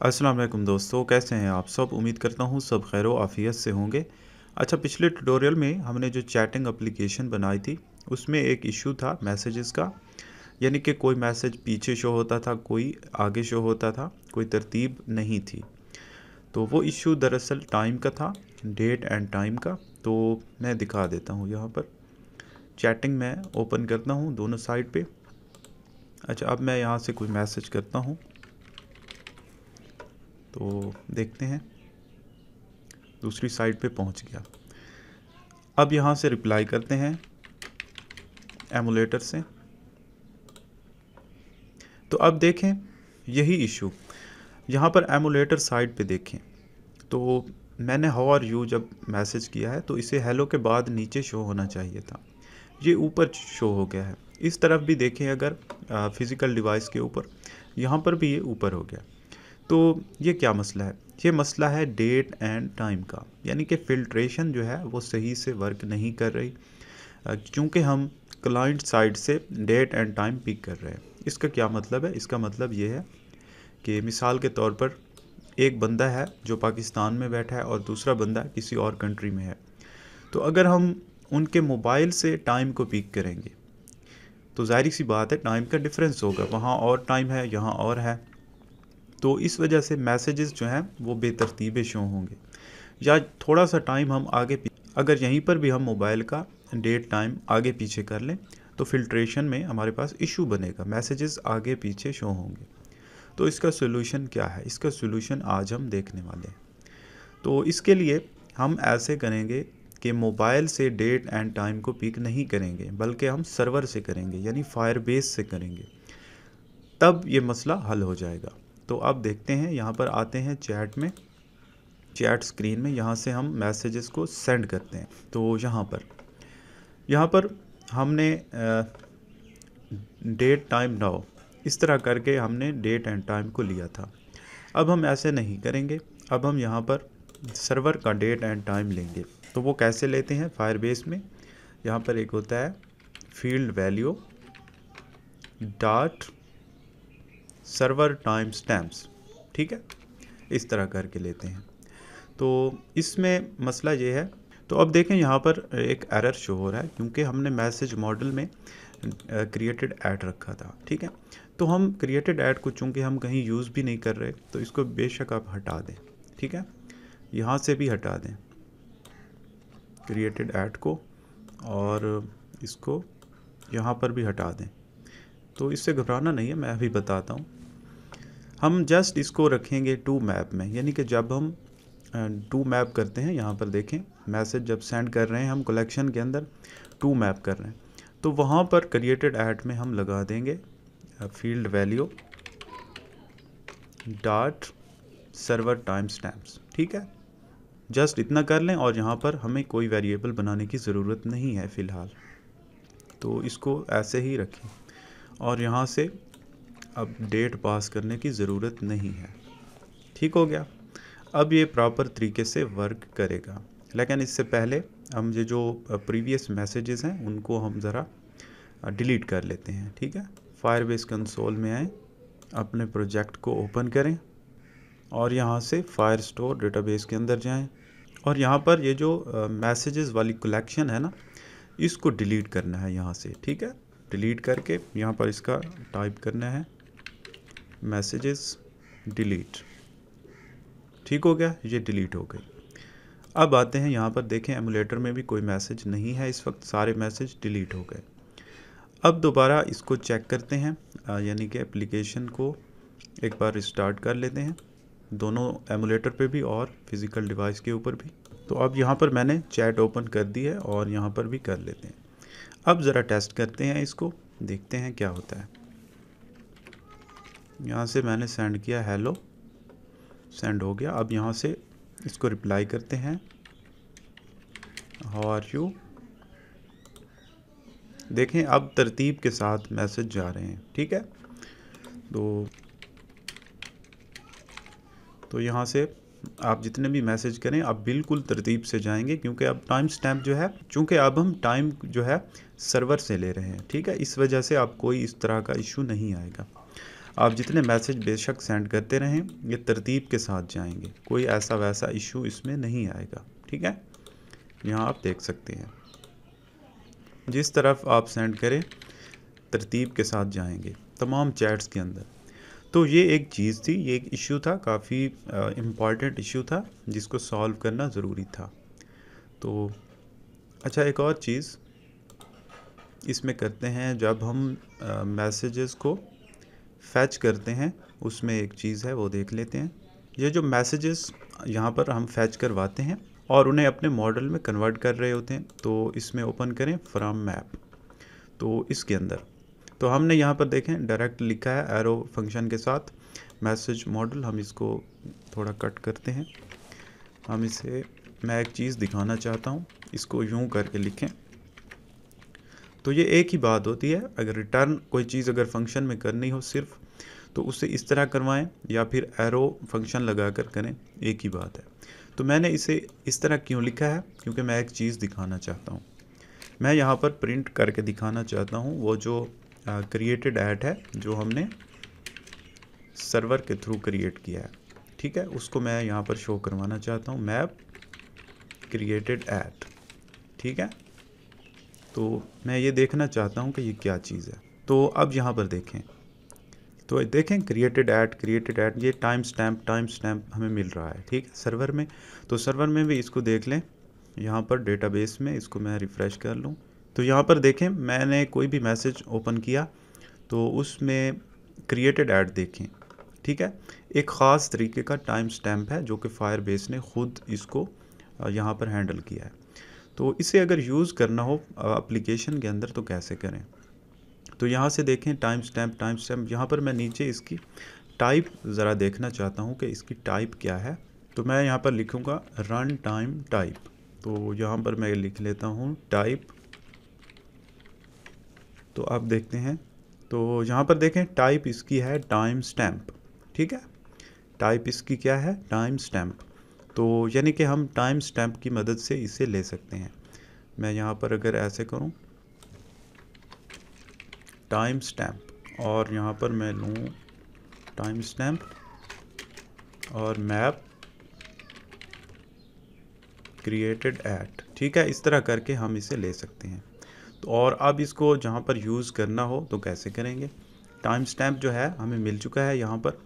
अस्सलाम वालेकुम दोस्तों, कैसे हैं आप सब? उम्मीद करता हूँ सब खैर आफियत से होंगे। अच्छा, पिछले ट्यूटोरियल में हमने जो चैटिंग एप्लीकेशन बनाई थी उसमें एक इशू था मैसेजेस का। यानी कि कोई मैसेज पीछे शो होता था, कोई आगे शो होता था, कोई तरतीब नहीं थी। तो वो इशू दरअसल टाइम का था, डेट एंड टाइम का। तो मैं दिखा देता हूँ यहाँ पर। चैटिंग में ओपन करता हूँ दोनों साइड पे। अच्छा, अब मैं यहाँ से कोई मैसेज करता हूँ तो देखते हैं दूसरी साइड पे पहुँच गया। अब यहाँ से रिप्लाई करते हैं एमुलेटर से। तो अब देखें यही इशू यहाँ पर एमुलेटर साइड पे देखें। तो मैंने हाउ आर यू जब मैसेज किया है तो इसे हेलो के बाद नीचे शो होना चाहिए था, ये ऊपर शो हो गया है। इस तरफ भी देखें अगर फिज़िकल डिवाइस के ऊपर, यहाँ पर भी ये ऊपर हो गया। तो ये क्या मसला है? ये मसला है डेट एंड टाइम का, यानी कि फ़िल्ट्रेशन जो है वो सही से वर्क नहीं कर रही, क्योंकि हम क्लाइंट साइड से डेट एंड टाइम पिक कर रहे हैं। इसका क्या मतलब है? इसका मतलब ये है कि मिसाल के तौर पर एक बंदा है जो पाकिस्तान में बैठा है और दूसरा बंदा किसी और कंट्री में है। तो अगर हम उनके मोबाइल से टाइम को पिक करेंगे तो ज़ाहिर सी बात है टाइम का डिफरेंस होगा, वहाँ और टाइम है, यहाँ और है। तो इस वजह से मैसेजेस जो हैं वो बेतरतीबे शो होंगे, या थोड़ा सा टाइम हम अगर यहीं पर भी हम मोबाइल का डेट टाइम आगे पीछे कर लें तो फिल्ट्रेशन में हमारे पास इशू बनेगा, मैसेजेस आगे पीछे शो होंगे। तो इसका सोल्यूशन क्या है? इसका सोल्यूशन आज हम देखने वाले हैं। तो इसके लिए हम ऐसे करेंगे कि मोबाइल से डेट एंड टाइम को पिक नहीं करेंगे, बल्कि हम सर्वर से करेंगे, यानी फायरबेस से करेंगे। तब ये मसला हल हो जाएगा। तो अब देखते हैं, यहाँ पर आते हैं चैट में, चैट स्क्रीन में। यहाँ से हम मैसेजेस को सेंड करते हैं। तो यहाँ पर हमने डेट टाइम नाउ इस तरह करके हमने डेट एंड टाइम को लिया था। अब हम ऐसे नहीं करेंगे, अब हम यहाँ पर सर्वर का डेट एंड टाइम लेंगे। तो वो कैसे लेते हैं? फायरबेस में यहाँ पर एक होता है field value dot server time stamps, ठीक है, इस तरह करके लेते हैं। तो इसमें मसला ये है, तो अब देखें यहाँ पर एक एरर शो हो रहा है क्योंकि हमने मैसेज मॉडल में क्रिएटेड ऐड रखा था, ठीक है। तो हम क्रिएटेड ऐड को चूँकि हम कहीं यूज़ भी नहीं कर रहे तो इसको बेशक आप हटा दें, ठीक है। यहाँ से भी हटा दें क्रिएटेड ऐड को, और इसको यहाँ पर भी हटा दें। तो इससे घबराना नहीं है, मैं अभी बताता हूँ। हम जस्ट इसको रखेंगे टू मैप में, यानी कि जब हम टू मैप करते हैं, यहाँ पर देखें मैसेज जब सेंड कर रहे हैं हम कलेक्शन के अंदर टू मैप कर रहे हैं, तो वहाँ पर क्रिएटेड ऐड में हम लगा देंगे field value dot server time stamps, ठीक है। जस्ट इतना कर लें और यहाँ पर हमें कोई वेरिएबल बनाने की ज़रूरत नहीं है फ़िलहाल। तो इसको ऐसे ही रखें और यहाँ से अब डेट पास करने की ज़रूरत नहीं है। ठीक हो गया। अब ये प्रॉपर तरीके से वर्क करेगा। लेकिन इससे पहले हम ये जो प्रीवियस मैसेजेस हैं उनको हम ज़रा डिलीट कर लेते हैं, ठीक है। फायरबेस कंसोल में आएँ, अपने प्रोजेक्ट को ओपन करें और यहाँ से फायरस्टोर डेटाबेस के अंदर जाएं और यहाँ पर ये जो मैसेजेस वाली कलेक्शन है ना, इसको डिलीट करना है यहाँ से, ठीक है। डिलीट करके यहाँ पर इसका टाइप करना है मैसेजेस डिलीट। ठीक हो गया, ये डिलीट हो गई। अब आते हैं यहाँ पर, देखें एमुलेटर में भी कोई मैसेज नहीं है इस वक्त, सारे मैसेज डिलीट हो गए। अब दोबारा इसको चेक करते हैं, यानी कि एप्लीकेशन को एक बार रिस्टार्ट कर लेते हैं, दोनों एमुलेटर पे भी और फिज़िकल डिवाइस के ऊपर भी। तो अब यहाँ पर मैंने चैट ओपन कर दी है और यहाँ पर भी कर लेते हैं। अब ज़रा टेस्ट करते हैं इसको, देखते हैं क्या होता है। यहाँ से मैंने सेंड किया हेलो, सेंड हो गया। अब यहाँ से इसको रिप्लाई करते हैं हाउ आर यू। देखें अब तरतीब के साथ मैसेज जा रहे हैं, ठीक है। तो यहाँ से आप जितने भी मैसेज करें आप बिल्कुल तरतीब से जाएंगे, क्योंकि अब टाइम स्टैम्प जो है, चूँकि अब हम टाइम जो है सर्वर से ले रहे हैं, ठीक है, इस वजह से आप कोई इस तरह का इशू नहीं आएगा। आप जितने मैसेज बेशक सेंड करते रहें, ये तरतीब के साथ जाएंगे, कोई ऐसा वैसा इशू इसमें नहीं आएगा। ठीक है, यहाँ आप देख सकते हैं जिस तरफ आप सेंड करें तरतीब के साथ जाएंगे तमाम चैट्स के अंदर। तो ये एक चीज़ थी, ये एक इशू था, काफ़ी इम्पॉर्टेंट इशू था जिसको सॉल्व करना ज़रूरी था। तो अच्छा, एक और चीज़ इसमें करते हैं, जब हम मैसेजेस को फैच करते हैं उसमें एक चीज़ है वो देख लेते हैं। ये जो मैसेजेस यहाँ पर हम फैच करवाते हैं और उन्हें अपने मॉडल में कन्वर्ट कर रहे होते हैं, तो इसमें ओपन करें फ्रॉम मैप। तो इसके अंदर तो हमने यहाँ पर देखें डायरेक्ट लिखा है एरो फंक्शन के साथ मैसेज मॉडल। हम इसको थोड़ा कट करते हैं, हम इसे, मैं एक चीज़ दिखाना चाहता हूँ, इसको यूं करके लिखें तो ये एक ही बात होती है। अगर रिटर्न कोई चीज़ अगर फंक्शन में करनी हो सिर्फ, तो उसे इस तरह करवाएं या फिर एरो फंक्शन लगा कर करें, एक ही बात है। तो मैंने इसे इस तरह क्यों लिखा है, क्योंकि मैं एक चीज़ दिखाना चाहता हूँ। मैं यहाँ पर प्रिंट करके दिखाना चाहता हूँ वो जो क्रिएटेड ऐड है जो हमने सर्वर के थ्रू क्रिएट किया है। ठीक है, उसको मैं यहाँ पर शो करवाना चाहता हूँ, मैप क्रिएटेड ऐड। ठीक है, तो मैं ये देखना चाहता हूँ कि ये क्या चीज़ है। तो अब यहाँ पर देखें, तो देखें क्रिएटेड ऐड, ये टाइम स्टैम्प हमें मिल रहा है। ठीक है, सर्वर में, तो सर्वर में भी इसको देख लें। यहाँ पर डेटाबेस में इसको मैं रिफ़्रेश कर लूँ तो यहाँ पर देखें मैंने कोई भी मैसेज ओपन किया तो उसमें क्रिएटेड ऐड देखें। ठीक है, एक ख़ास तरीके का टाइम स्टैम्प है जो कि फायरबेस ने ख़ुद इसको यहाँ पर हैंडल किया है। तो इसे अगर यूज़ करना हो एप्लीकेशन के अंदर तो कैसे करें, तो यहाँ से देखें टाइम स्टैम्प। यहाँ पर मैं नीचे इसकी टाइप ज़रा देखना चाहता हूँ कि इसकी टाइप क्या है। तो मैं यहाँ पर लिखूँगा रन टाइम टाइप। तो यहाँ पर मैं लिख लेता हूँ टाइप। तो आप देखते हैं, तो यहाँ पर देखें टाइप इसकी है टाइम स्टैम्प। ठीक है, टाइप इसकी क्या है, टाइम स्टैम्प। तो यानी कि हम टाइम स्टैम्प की मदद से इसे ले सकते हैं। मैं यहाँ पर अगर ऐसे करूँ टाइम स्टैम्प और यहाँ पर मैं लूँ टाइम स्टैम्प और मैप क्रिएटेड ऐड। ठीक है, इस तरह करके हम इसे ले सकते हैं। तो और अब इसको जहाँ पर यूज़ करना हो तो कैसे करेंगे। टाइम स्टैम्प जो है हमें मिल चुका है यहाँ पर।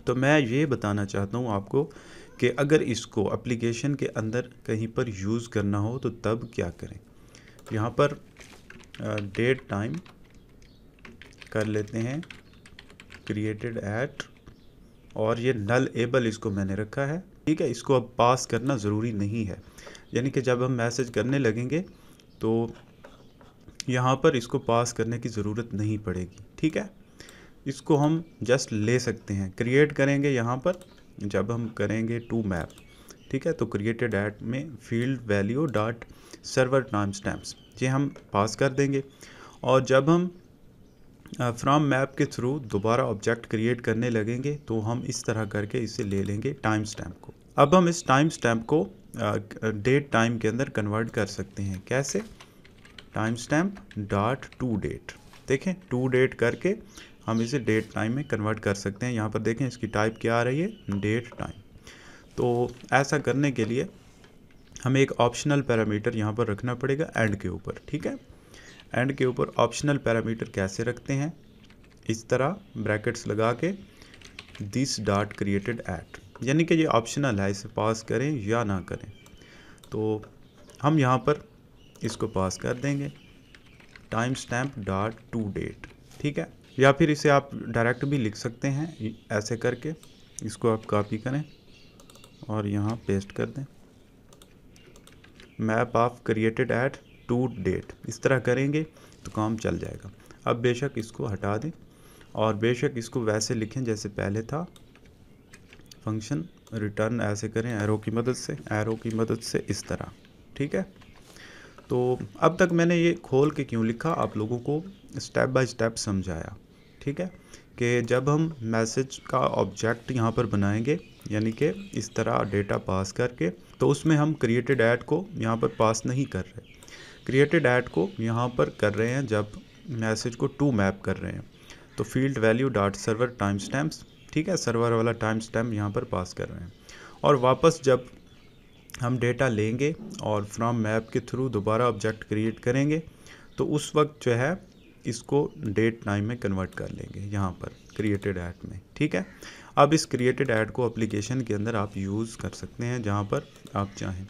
तो मैं ये बताना चाहता हूँ आपको कि अगर इसको एप्लीकेशन के अंदर कहीं पर यूज़ करना हो तो तब क्या करें। यहाँ पर डेट टाइम कर लेते हैं क्रिएटेड ऐड और ये नल एबल इसको मैंने रखा है। ठीक है, इसको अब पास करना ज़रूरी नहीं है, यानी कि जब हम मैसेज करने लगेंगे तो यहाँ पर इसको पास करने की ज़रूरत नहीं पड़ेगी। ठीक है, इसको हम जस्ट ले सकते हैं, क्रिएट करेंगे यहाँ पर जब हम करेंगे टू मैप। ठीक है, तो क्रिएटेड ऐड में field value dot server time stamps ये हम पास कर देंगे और जब हम फ्रॉम मैप के थ्रू दोबारा ऑब्जेक्ट क्रिएट करने लगेंगे तो हम इस तरह करके इसे ले लेंगे टाइम स्टैम्प को। अब हम इस टाइम स्टैम्प को डेट टाइम के अंदर कन्वर्ट कर सकते हैं। कैसे, time stamp dot to date, देखें टू डेट करके हम इसे डेट टाइम में कन्वर्ट कर सकते हैं। यहाँ पर देखें इसकी टाइप क्या आ रही है, डेट टाइम। तो ऐसा करने के लिए हमें एक ऑप्शनल पैरामीटर यहाँ पर रखना पड़ेगा एंड के ऊपर। ठीक है, एंड के ऊपर ऑप्शनल पैरामीटर कैसे रखते हैं, इस तरह ब्रैकेट्स लगा के दिस डॉट क्रिएटेड ऐड, यानी कि ये ऑप्शनल है, इसे पास करें या ना करें। तो हम यहाँ पर इसको पास कर देंगे time stamp dot to date. ठीक है, या फिर इसे आप डायरेक्ट भी लिख सकते हैं ऐसे करके, इसको आप कॉपी करें और यहाँ पेस्ट कर दें map of created at to date. इस तरह करेंगे तो काम चल जाएगा। अब बेशक इसको हटा दें और बेशक इसको वैसे लिखें जैसे पहले था, फंक्शन रिटर्न ऐसे करें एरो की मदद से इस तरह। ठीक है, तो अब तक मैंने ये खोल के क्यों लिखा, आप लोगों को स्टेप बाय स्टेप समझाया। ठीक है, कि जब हम मैसेज का ऑब्जेक्ट यहाँ पर बनाएंगे यानी कि इस तरह डेटा पास करके, तो उसमें हम क्रिएटेड ऐड को यहाँ पर पास नहीं कर रहे, क्रिएटेड ऐड को यहाँ पर कर रहे हैं जब मैसेज को टू मैप कर रहे हैं। तो field value dot server time stamps, ठीक है, सर्वर वाला टाइम स्टैम्प यहाँ पर पास कर रहे हैं। और वापस जब हम डेटा लेंगे और फ्रॉम मैप के थ्रू दोबारा ऑब्जेक्ट क्रिएट करेंगे तो उस वक्त जो है इसको डेट टाइम में कन्वर्ट कर लेंगे यहाँ पर क्रिएटेड ऐड में, ठीक है। अब इस क्रिएटेड ऐड को एप्लीकेशन के अंदर आप यूज़ कर सकते हैं जहाँ पर आप चाहें।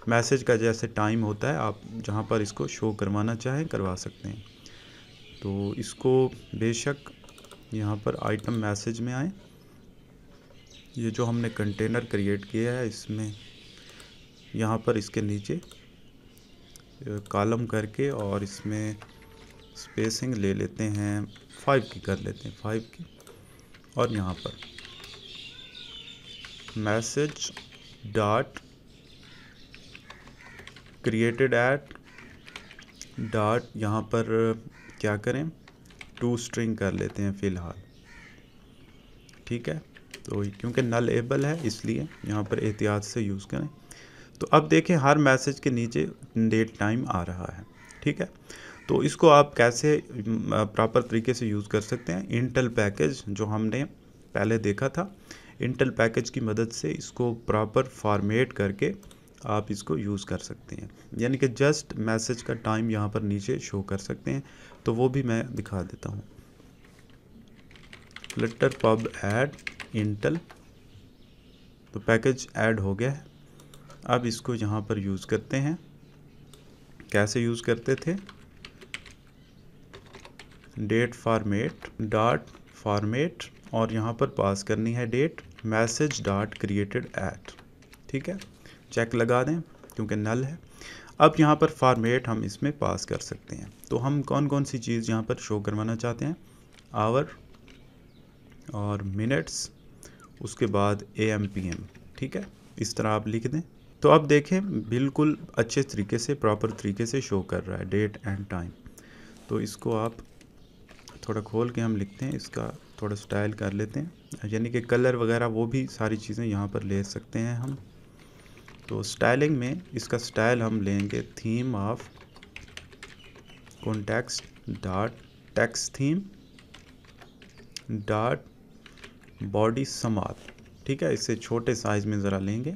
मैसेज का जैसे टाइम होता है आप जहाँ पर इसको शो करवाना चाहें करवा सकते हैं। तो इसको बेशक यहाँ पर आइटम मैसेज में आए, ये जो हमने कंटेनर क्रिएट किया है इसमें यहाँ पर इसके नीचे कॉलम करके और इसमें स्पेसिंग ले लेते हैं 5 की, कर लेते हैं 5 की। और यहाँ पर message dot created add dot यहाँ पर क्या करें, 2 स्ट्रिंग कर लेते हैं फ़िलहाल, ठीक है। तो क्योंकि नल एबल है इसलिए यहाँ पर एहतियात से यूज़ करें। तो अब देखें हर मैसेज के नीचे डेट टाइम आ रहा है, ठीक है। तो इसको आप कैसे प्रॉपर तरीके से यूज़ कर सकते हैं, इंटेल पैकेज जो हमने पहले देखा था, इंटेल पैकेज की मदद से इसको प्रॉपर फॉर्मेट करके आप इसको यूज़ कर सकते हैं, यानी कि जस्ट मैसेज का टाइम यहाँ पर नीचे शो कर सकते हैं। तो वो भी मैं दिखा देता हूँ, फ्लटर पब ऐड इंटेल, तो पैकेज ऐड हो गया है। अब इसको यहाँ पर यूज़ करते हैं, कैसे यूज़ करते थे, डेट फॉर्मेट डॉट फॉर्मेट और यहाँ पर पास करनी है date message dot created at, ठीक है। चेक लगा दें क्योंकि नल है। अब यहाँ पर फॉर्मेट हम इसमें पास कर सकते हैं। तो हम कौन कौन सी चीज़ यहाँ पर शो करवाना चाहते हैं, आवर और मिनट्स, उसके बाद AM PM, ठीक है, इस तरह आप लिख दें। तो अब देखें बिल्कुल अच्छे तरीके से प्रॉपर तरीके से शो कर रहा है डेट एंड टाइम। तो इसको आप थोड़ा खोल के हम लिखते हैं, इसका थोड़ा स्टाइल कर लेते हैं, यानी कि कलर वगैरह वो भी सारी चीज़ें यहाँ पर ले सकते हैं हम। तो स्टाइलिंग में इसका स्टाइल हम लेंगे theme of context dot text theme dot body समात, ठीक है। इससे छोटे साइज़ में ज़रा लेंगे,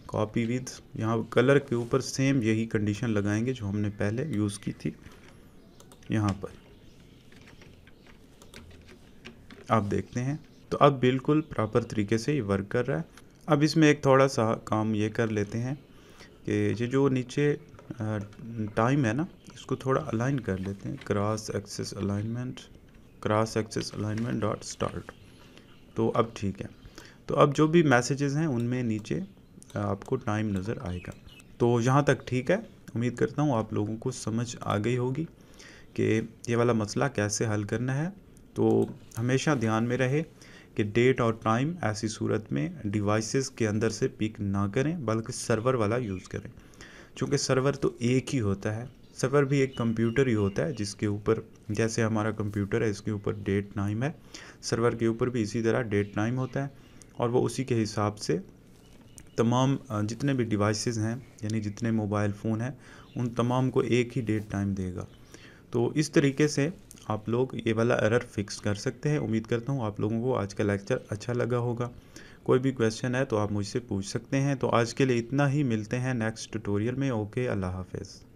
कॉपी विद, यहाँ कलर के ऊपर सेम यही कंडीशन लगाएंगे जो हमने पहले यूज़ की थी यहाँ पर। आप देखते हैं तो अब बिल्कुल प्रॉपर तरीके से ये वर्क कर रहा है। अब इसमें एक थोड़ा सा काम ये कर लेते हैं कि ये जो नीचे टाइम है ना, इसको थोड़ा अलाइन कर लेते हैं, cross axis alignment dot start. तो अब ठीक है। तो अब जो भी मैसेजेस हैं उनमें नीचे आपको टाइम नज़र आएगा। तो यहाँ तक ठीक है। उम्मीद करता हूँ आप लोगों को समझ आ गई होगी कि ये वाला मसला कैसे हल करना है। तो हमेशा ध्यान में रहे कि डेट और टाइम ऐसी सूरत में डिवाइसेस के अंदर से पिक ना करें बल्कि सर्वर वाला यूज़ करें, क्योंकि सर्वर तो एक ही होता है, सर्वर भी एक कंप्यूटर ही होता है जिसके ऊपर, जैसे हमारा कंप्यूटर है इसके ऊपर डेट टाइम है, सर्वर के ऊपर भी इसी तरह डेट टाइम होता है और वो उसी के हिसाब से तमाम जितने भी डिवाइसेस हैं, यानी जितने मोबाइल फ़ोन हैं, उन तमाम को एक ही डेट टाइम देगा। तो इस तरीके से आप लोग ये वाला एरर फिक्स कर सकते हैं। उम्मीद करता हूँ आप लोगों को आज का लेक्चर अच्छा लगा होगा। कोई भी क्वेश्चन है तो आप मुझसे पूछ सकते हैं। तो आज के लिए इतना ही, मिलते हैं नेक्स्ट ट्यूटोरियल में। ओके, अल्लाह हाफ़िज़।